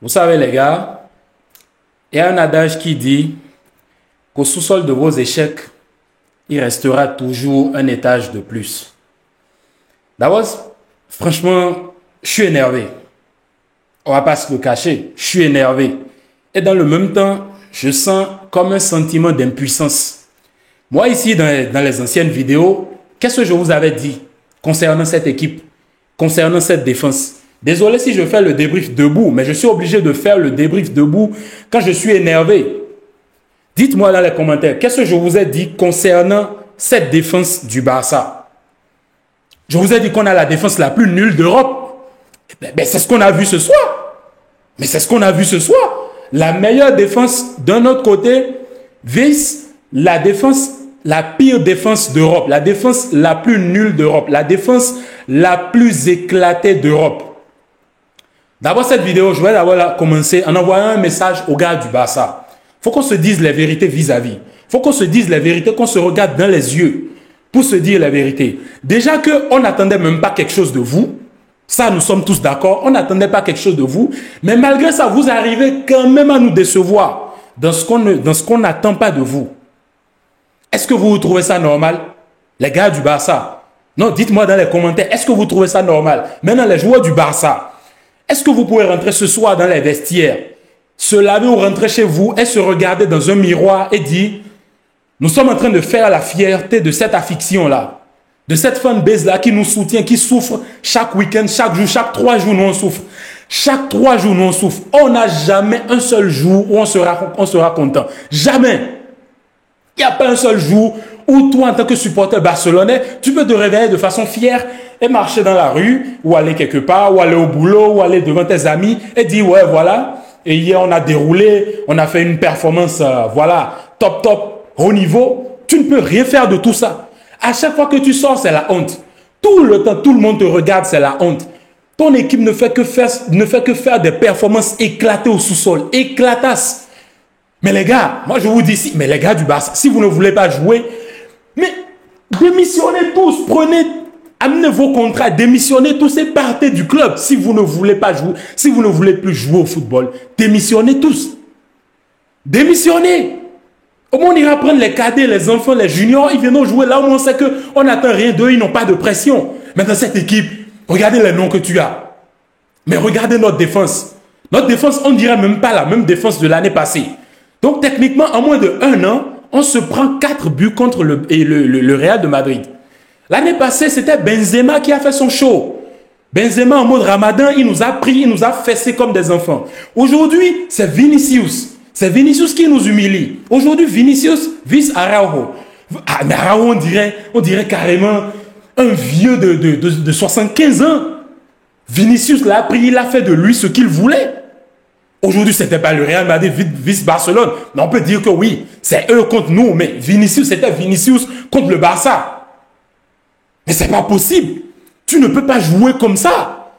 Vous savez, les gars, il y a un adage qui dit qu'au sous-sol de vos échecs, il restera toujours un étage de plus. D'abord, franchement, je suis énervé. On va pas se le cacher, je suis énervé. Et dans le même temps, je sens comme un sentiment d'impuissance. Moi, ici, dans les anciennes vidéos, qu'est-ce que je vous avais dit concernant cette équipe, concernant cette défense? Désolé si je fais le débrief debout, mais je suis obligé de faire le débrief debout quand je suis énervé. Dites-moi dans les commentaires, qu'est-ce que je vous ai dit concernant cette défense du Barça? Je vous ai dit qu'on a la défense la plus nulle d'Europe. Ben, c'est ce qu'on a vu ce soir. Mais c'est ce qu'on a vu ce soir. La meilleure défense d'un autre côté vise la défense, la pire défense d'Europe, la défense la plus nulle d'Europe, la défense la plus éclatée d'Europe. D'abord, cette vidéo, je vais d'abord commencer en envoyant un message aux gars du Barça. Il faut qu'on se dise les vérités vis-à-vis. Il faut qu'on se dise les vérités, qu'on se regarde dans les yeux pour se dire la vérité. Déjà qu'on n'attendait même pas quelque chose de vous. Ça, nous sommes tous d'accord. On n'attendait pas quelque chose de vous. Mais malgré ça, vous arrivez quand même à nous décevoir dans ce qu'on n'attend pas de vous. Est-ce que vous trouvez ça normal? Les gars du Barça. Non, dites-moi dans les commentaires. Est-ce que vous trouvez ça normal? Maintenant, les joueurs du Barça. Est-ce que vous pouvez rentrer ce soir dans les vestiaires, se laver ou rentrer chez vous et se regarder dans un miroir et dire nous sommes en train de faire la fierté de cette affliction-là, de cette fanbase-là qui nous soutient, qui souffre chaque week-end, chaque jour, chaque 3 jours, nous on souffre. Chaque 3 jours, nous on souffre. On n'a jamais un seul jour où on sera content. Jamais. Il n'y a pas un seul jour où toi, en tant que supporter barcelonais, tu peux te réveiller de façon fière et marcher dans la rue, ou aller quelque part, ou aller au boulot, ou aller devant tes amis et dire, ouais, voilà, et hier on a déroulé, on a fait une performance, voilà, top, haut niveau. Tu ne peux rien faire de tout ça. À chaque fois que tu sors, c'est la honte. Tout le temps, tout le monde te regarde, c'est la honte. Ton équipe ne fait que faire des performances éclatées au sous-sol, éclatasses. Mais les gars, moi je vous dis ici, mais les gars du Barça, si vous ne voulez pas jouer, mais démissionnez tous, amenez vos contrats, démissionnez tous et partez du club. Si vous ne voulez pas jouer, si vous ne voulez plus jouer au football, démissionnez tous. Démissionnez. Au moins on ira prendre les cadets, les enfants, les juniors, ils viennent jouer là où on sait qu'on n'attend rien d'eux, ils n'ont pas de pression. Mais dans cette équipe, regardez les noms que tu as. Mais regardez notre défense. Notre défense, on ne dirait même pas la même défense de l'année passée. Donc techniquement, en moins de 1 an, on se prend 4 buts contre le Real de Madrid. L'année passée, c'était Benzema qui a fait son show. Benzema en mode Ramadan, il nous a pris, il nous a fessé comme des enfants. Aujourd'hui, c'est Vinicius. C'est Vinicius qui nous humilie. Aujourd'hui, Vinicius vise Araujo. Ah, mais Araujo, on dirait carrément un vieux de 75 ans. Vinicius l'a pris, il a fait de lui ce qu'il voulait. Aujourd'hui, ce n'était pas le Real Madrid vice Barcelone. Mais on peut dire que oui, c'est eux contre nous. Mais Vinicius, c'était Vinicius contre le Barça. Mais ce n'est pas possible. Tu ne peux pas jouer comme ça.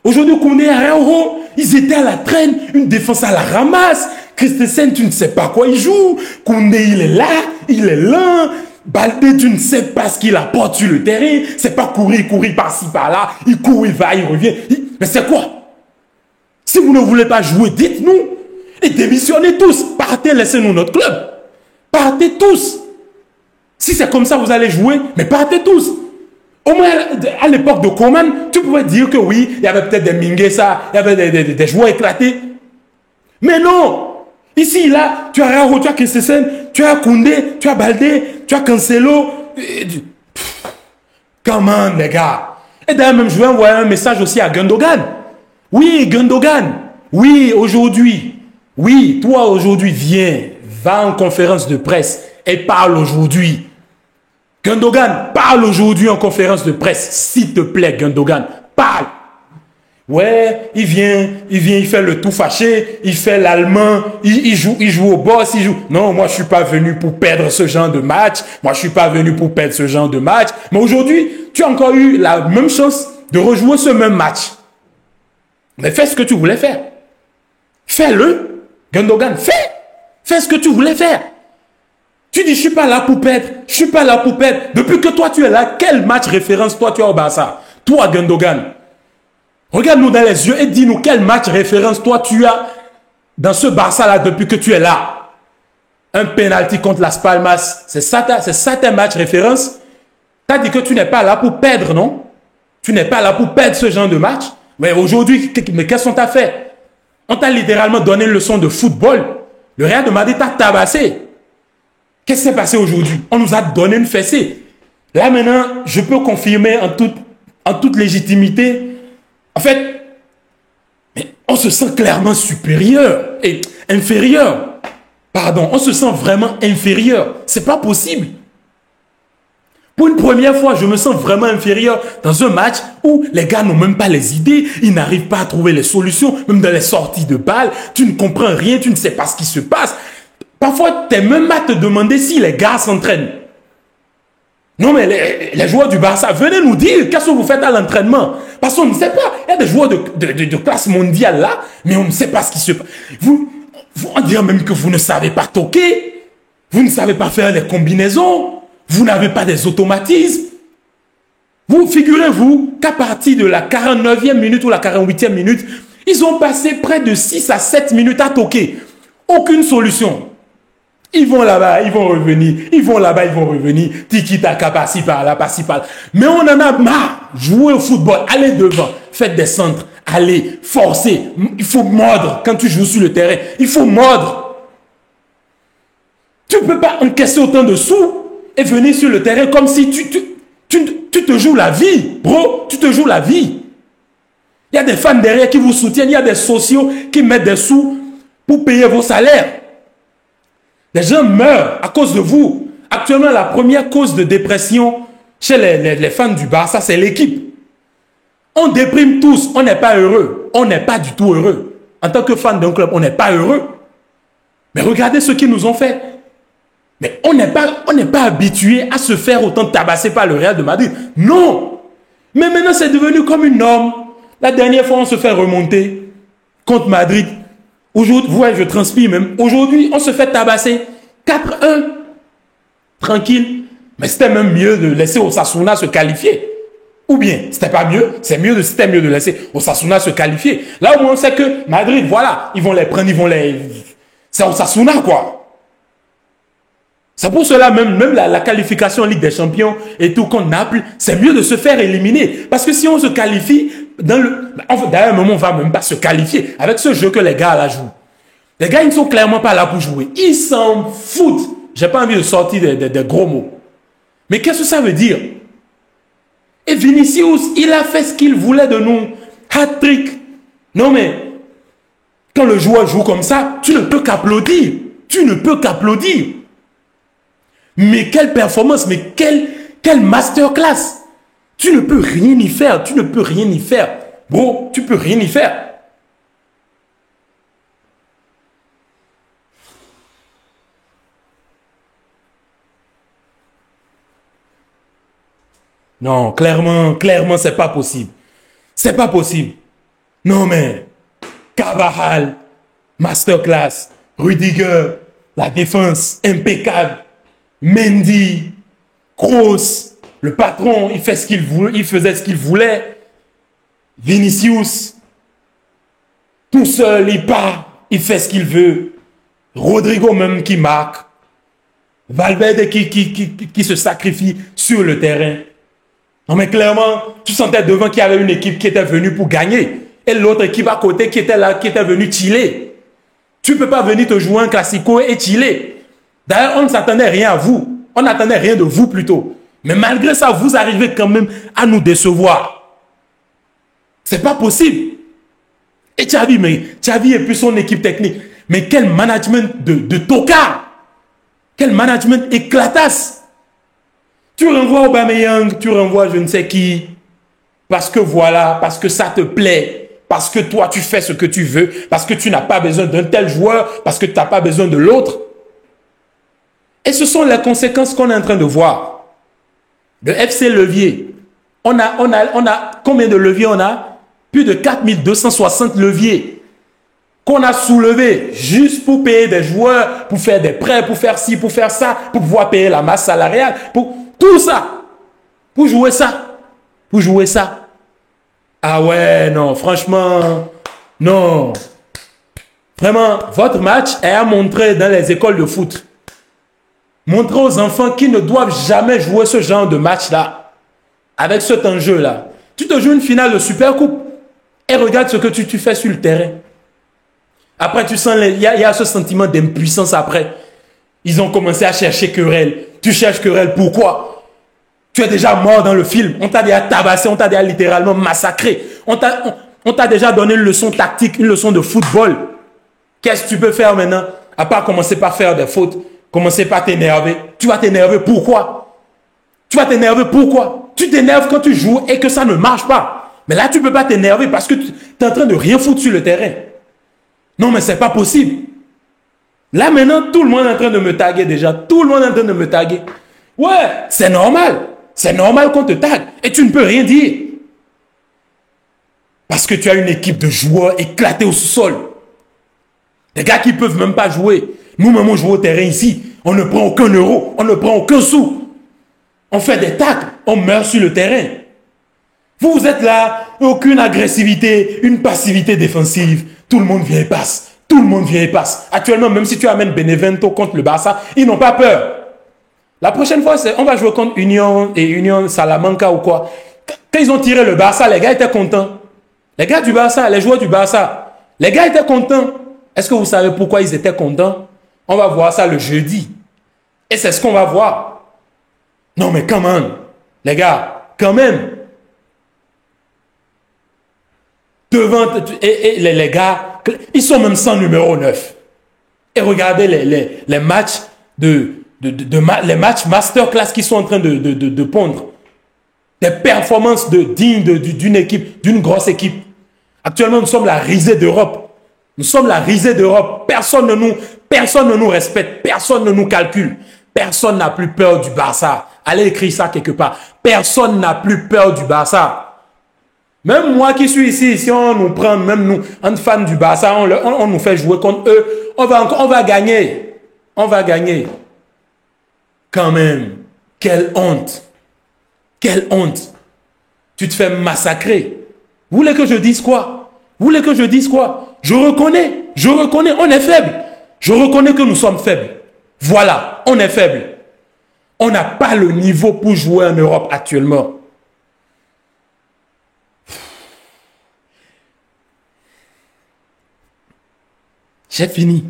Aujourd'hui, Koundé et Araujo, ils étaient à la traîne. Une défense à la ramasse. Christensen, tu ne sais pas quoi il joue. Koundé, il est là. Il est lent. Baldé, tu ne sais pas ce qu'il apporte sur le terrain. C'est pas courir par-ci, par-là. Il court, il va, il revient. Mais c'est quoi? Si vous ne voulez pas jouer, dites-nous. Et démissionnez tous. Partez, laissez-nous notre club. Partez tous. Si c'est comme ça, vous allez jouer, mais partez tous. Au moins, à l'époque de Koeman, tu pouvais dire que oui, il y avait peut-être des Mingueza, il y avait des joueurs éclatés. Mais non. Ici, là, tu as Araujo, tu as Christensen, tu as Koundé, tu as Baldé, tu as Cancelo. Comment, les gars? Et d'ailleurs, même, je vais envoyer un message aussi à Gundogan. Oui, Gundogan. Oui, aujourd'hui. Oui, toi, aujourd'hui, viens. Va en conférence de presse et parle aujourd'hui. Gundogan, parle aujourd'hui en conférence de presse. S'il te plaît, Gundogan, parle. Ouais, il vient, il fait le tout fâché, il fait l'allemand, il joue au boss, il joue. Non, moi, je suis pas venu pour perdre ce genre de match. Moi, je suis pas venu pour perdre ce genre de match. Mais aujourd'hui, tu as encore eu la même chance de rejouer ce même match. Mais fais ce que tu voulais faire. Fais-le. Gundogan, fais ce que tu voulais faire. Tu dis, je suis pas là pour perdre. Je suis pas là pour perdre. Depuis que toi, tu es là, quel match référence toi, tu as au Barça? Toi, Gundogan. Regarde-nous dans les yeux et dis-nous quel match référence toi tu as dans ce Barça-là depuis que tu es là. Un penalty contre Las Palmas, c'est ça tes matchs référence. Tu as dit que tu n'es pas là pour perdre, non? Tu n'es pas là pour perdre ce genre de match. Mais aujourd'hui, mais qu'est-ce qu'on t'a fait? On t'a littéralement donné une leçon de football. Le Real de Madrid t'a tabassé. Qu'est-ce qui s'est passé aujourd'hui? On nous a donné une fessée. Là maintenant, je peux confirmer en toute légitimité. En fait, mais on se sent clairement supérieur et inférieur. Pardon, on se sent vraiment inférieur. C'est pas possible. Pour une première fois, je me sens vraiment inférieur dans un match où les gars n'ont même pas les idées, ils n'arrivent pas à trouver les solutions, même dans les sorties de balles, tu ne comprends rien, tu ne sais pas ce qui se passe. Parfois, tu es même à te demander si les gars s'entraînent. Non, mais les joueurs du Barça, venez nous dire qu'est-ce que vous faites à l'entraînement. Parce qu'on ne sait pas. Il y a des joueurs de classe mondiale là, mais on ne sait pas ce qui se passe. On dirait même que vous ne savez pas toquer, vous ne savez pas faire les combinaisons, vous n'avez pas des automatismes. Vous figurez-vous qu'à partir de la 49e minute ou la 48e minute, ils ont passé près de 6 à 7 minutes à toquer. Aucune solution. Ils vont là-bas, ils vont revenir. Ils vont là-bas, ils vont revenir. Tiki-taka, par-ci, par-là, par-ci, par-là. Mais on en a marre. Jouer au football, allez devant, faites des centres, allez, forcez. Il faut mordre quand tu joues sur le terrain. Il faut mordre. Tu ne peux pas encaisser autant de sous et venir sur le terrain comme si tu te joues la vie. Bro, tu te joues la vie. Il y a des fans derrière qui vous soutiennent. Il y a des sociaux qui mettent des sous pour payer vos salaires. Les gens meurent à cause de vous. Actuellement, la première cause de dépression chez les fans du Barça, c'est l'équipe. On déprime tous, on n'est pas heureux. On n'est pas du tout heureux. En tant que fan d'un club, on n'est pas heureux. Mais regardez ce qu'ils nous ont fait. Mais on n'est pas habitué à se faire autant tabasser par le Real de Madrid. Non. Mais maintenant, c'est devenu comme une norme. La dernière fois, on se fait remonter contre Madrid. Aujourd'hui, ouais, je transpire même. Aujourd'hui, on se fait tabasser 4-1. Tranquille. Mais c'était même mieux de laisser Osasuna se qualifier. Ou bien, c'était pas mieux. C'était mieux de laisser Osasuna se qualifier. Là, au moins, on sait que Madrid, voilà, ils vont les prendre, c'est Osasuna, quoi. C'est pour cela, même la qualification en Ligue des Champions et tout contre Naples, c'est mieux de se faire éliminer. Parce que si on se qualifie, d'ailleurs, on ne va même pas se qualifier avec ce jeu que les gars là jouent. Les gars, ils ne sont clairement pas là pour jouer. Ils s'en foutent. J'ai pas envie de sortir des gros mots. Mais qu'est-ce que ça veut dire? Et Vinicius, il a fait ce qu'il voulait de nous. Hat-trick. Non mais, quand le joueur joue comme ça, tu ne peux qu'applaudir. Tu ne peux qu'applaudir. Mais quelle performance, mais quelle masterclass. Tu ne peux rien y faire, tu ne peux rien y faire. Bro, tu peux rien y faire. Non, clairement, c'est pas possible. C'est pas possible. Non mais, Carvajal, masterclass, Rudiger, la défense impeccable. Mendy, Kroos, le patron, il fait ce qu'il voulait, il faisait ce qu'il voulait. Vinicius, tout seul, il part, il fait ce qu'il veut. Rodrigo même qui marque. Valverde qui se sacrifie sur le terrain. Non mais clairement, tu sentais devant qu'il y avait une équipe qui était venue pour gagner. Et l'autre équipe à côté qui était là, qui était venue chiller. Tu ne peux pas venir te jouer un classico et chiller. D'ailleurs, on ne s'attendait rien à vous. On n'attendait rien de vous plutôt. Mais malgré ça, vous arrivez quand même à nous décevoir. C'est pas possible. Et Xavi et puis son équipe technique. Mais quel management de tocard. Quel management éclatasse. Tu renvoies Aubameyang, tu renvoies je ne sais qui. Parce que voilà, parce que ça te plaît. Parce que toi, tu fais ce que tu veux. Parce que tu n'as pas besoin d'un tel joueur. Parce que tu n'as pas besoin de l'autre. Et ce sont les conséquences qu'on est en train de voir. Le FC Levier. On a combien de leviers on a? Plus de 4260 leviers qu'on a soulevés juste pour payer des joueurs, pour faire des prêts, pour faire ci, pour faire ça, pour pouvoir payer la masse salariale, pour tout ça. Pour jouer ça. Pour jouer ça. Ah ouais, non, franchement, non. Vraiment, votre match est à montrer dans les écoles de foot. Montrez aux enfants qui ne doivent jamais jouer ce genre de match-là. Avec cet enjeu-là. Tu te joues une finale de Super Coupe et regarde ce que tu fais sur le terrain. Après, tu sens, il y a ce sentiment d'impuissance après. Ils ont commencé à chercher querelle. Tu cherches querelle, pourquoi? Tu es déjà mort dans le film. On t'a déjà tabassé, on t'a déjà littéralement massacré. On t'a déjà donné une leçon tactique, une leçon de football. Qu'est-ce que tu peux faire maintenant? À part commencer par faire des fautes, commencer par t'énerver. Tu vas t'énerver, pourquoi? Tu vas t'énerver, pourquoi? Tu t'énerves quand tu joues et que ça ne marche pas. Mais là, tu ne peux pas t'énerver parce que tu es en train de rien foutre sur le terrain. Non, mais c'est pas possible. Là, maintenant, tout le monde est en train de me taguer déjà. Tout le monde est en train de me taguer. Ouais, c'est normal. C'est normal qu'on te tague. Et tu ne peux rien dire. Parce que tu as une équipe de joueurs éclatés au sous-sol. Des gars qui ne peuvent même pas jouer. Nous-mêmes, on joue au terrain ici. On ne prend aucun euro. On ne prend aucun sou. On fait des tacles. On meurt sur le terrain. Vous êtes là, aucune agressivité, une passivité défensive. Tout le monde vient et passe. Tout le monde vient et passe. Actuellement, même si tu amènes Benevento contre le Barça, ils n'ont pas peur. La prochaine fois, on va jouer contre Union et Union Salamanca ou quoi. Quand ils ont tiré le Barça, les gars étaient contents. Les gars du Barça, les joueurs du Barça, les gars étaient contents. Est-ce que vous savez pourquoi ils étaient contents? On va voir ça le jeudi. Et c'est ce qu'on va voir. Non mais quand même, les gars, quand même. Devant, et les gars, ils sont même sans numéro 9. Et regardez les matchs les matchs masterclass qui sont en train de pondre. Des performances dignes d'une équipe, d'une grosse équipe. Actuellement, nous sommes la risée d'Europe. Nous sommes la risée d'Europe. Personne ne nous respecte. Personne ne nous calcule. Personne n'a plus peur du Barça. Allez écrire ça quelque part. Personne n'a plus peur du Barça. Même moi qui suis ici, si on nous prend, même nous, un fan du Barça, on nous fait jouer contre eux, on va gagner. On va gagner. Quand même, quelle honte. Quelle honte. Tu te fais massacrer. Vous voulez que je dise quoi? Vous voulez que je dise quoi? Je reconnais, on est faible. Je reconnais que nous sommes faibles. Voilà, on est faible. On n'a pas le niveau pour jouer en Europe actuellement. J'ai fini.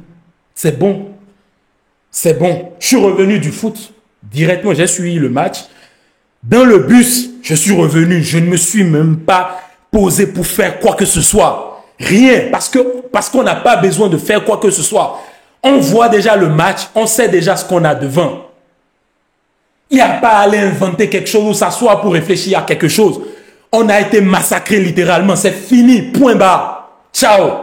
C'est bon. C'est bon. Je suis revenu du foot. Directement, j'ai suivi le match. Dans le bus, je suis revenu. Je ne me suis même pas posé pour faire quoi que ce soit. Rien. Parce qu'on n'a pas besoin de faire quoi que ce soit. On voit déjà le match. On sait déjà ce qu'on a devant. Il n'y a pas à aller inventer quelque chose ou s'asseoir pour réfléchir à quelque chose. On a été massacré littéralement. C'est fini. Point barre. Ciao.